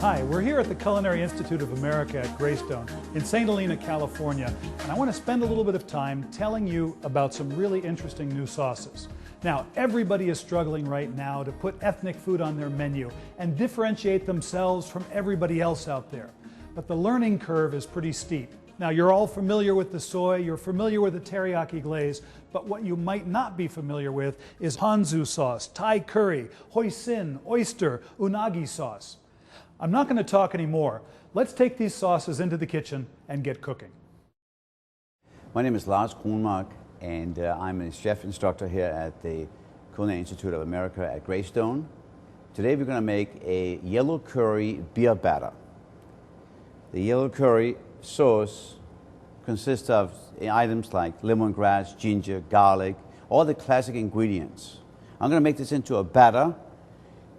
Hi, we're here at the Culinary Institute of America at Greystone in St. Helena, California, and I want to spend a little bit of time telling you about some really interesting new sauces. Now, everybody is struggling right now to put ethnic food on their menu and differentiate themselves from everybody else out there. But the learning curve is pretty steep. Now, you're all familiar with the soy, you're familiar with the teriyaki glaze, but what you might not be familiar with is ponzu sauce, Thai curry, hoisin, oyster, unagi sauce. I'm not going to talk anymore. Let's take these sauces into the kitchen and get cooking. My name is Lars Kronmark, and I'm a chef instructor here at the Culinary Institute of America at Greystone. Today we're going to make a yellow curry beer batter. The yellow curry sauce consists of items like lemongrass, ginger, garlic, all the classic ingredients. I'm going to make this into a batter,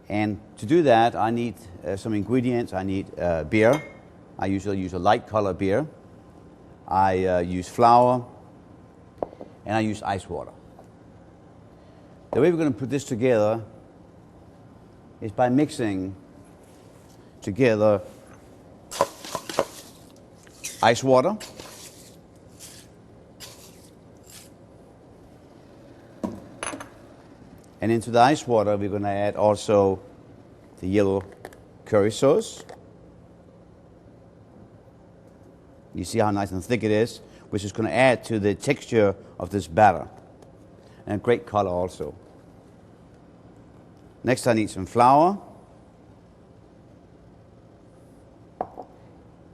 and to do that I need some ingredients. I need beer. I usually use a light color beer. I use flour, and I use ice water. The way we're going to put this together is by mixing together ice water, and into the ice water we're going to add also the yellow curry sauce. You see how nice and thick it is, which is going to add to the texture of this batter, and a great color also. Next I need some flour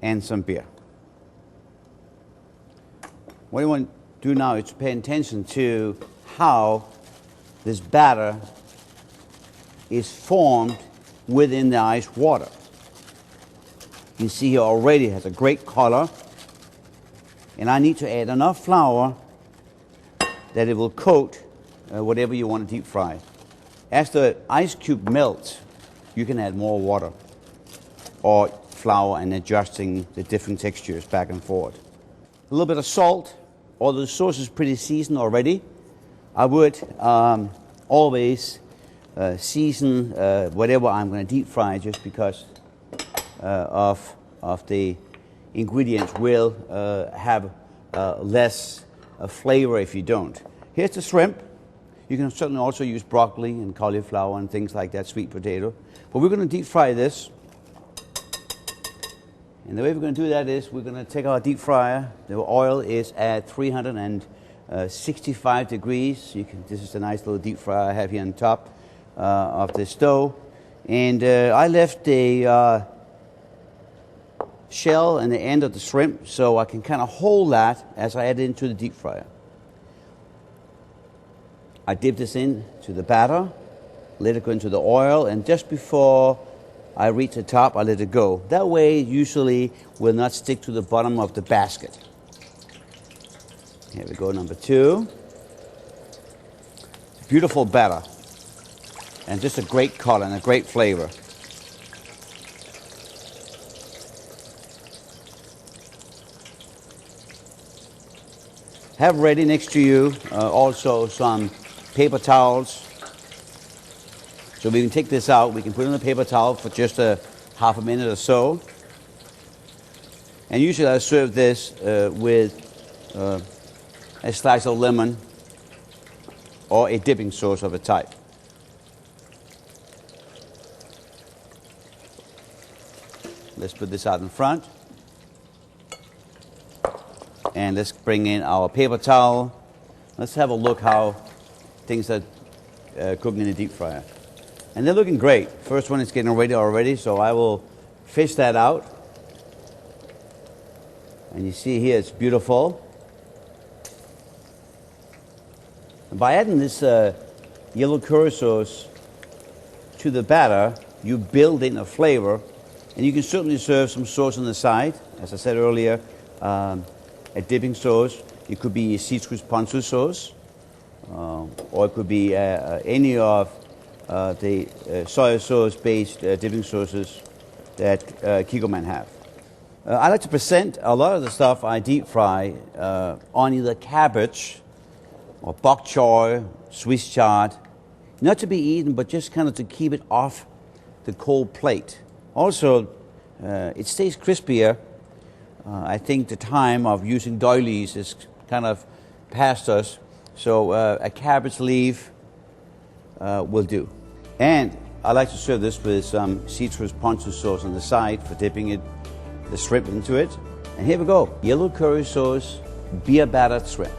and some beer. What you want to do now is to pay attention to how this batter is formed within the ice water. You see here already it has a great color, and I need to add enough flour that it will coat whatever you want to deep fry. As the ice cube melts, you can add more water or flour and adjusting the different textures back and forth. A little bit of salt. Although the sauce is pretty seasoned already, I would always season whatever I'm going to deep fry, just because of the ingredients will have less flavor if you don't. Here's the shrimp. You can certainly also use broccoli and cauliflower and things like that, sweet potato. But we're going to deep fry this. And the way we're going to do that is we're going to take our deep fryer. The oil is at 365 degrees. This is a nice little deep fryer I have here on top of the stove. And I left the shell and the end of the shrimp so I can kind of hold that as I add it into the deep fryer. I dip this into the batter, let it go into the oil, and just before I reach the top, I let it go. That way it usually will not stick to the bottom of the basket. Here we go, number two. Beautiful batter, and just a great color and a great flavor. Have ready next to you also some paper towels. So we can take this out, we can put it on a paper towel for just a half a minute or so. And usually I serve this with a slice of lemon or a dipping sauce of a type. Let's put this out in front. And let's bring in our paper towel. Let's have a look how things are cooking in the deep fryer. And they're looking great. First one is getting ready already, so I will fish that out. And you see here it's beautiful. And by adding this yellow curry sauce to the batter, you build in a flavor. And you can certainly serve some sauce on the side. As I said earlier, a dipping sauce. It could be citrus ponzu sauce, or it could be any of the soy sauce-based dipping sauces that Kikkoman have. I like to present a lot of the stuff I deep fry on either cabbage or bok choy, Swiss chard, not to be eaten, but just kind of to keep it off the cold plate. Also, it stays crispier. I think the time of using doilies is kind of past us, so a cabbage leaf will do. And I like to serve this with some citrus ponzu sauce on the side for dipping the shrimp into it. And here we go, yellow curry sauce, beer battered shrimp.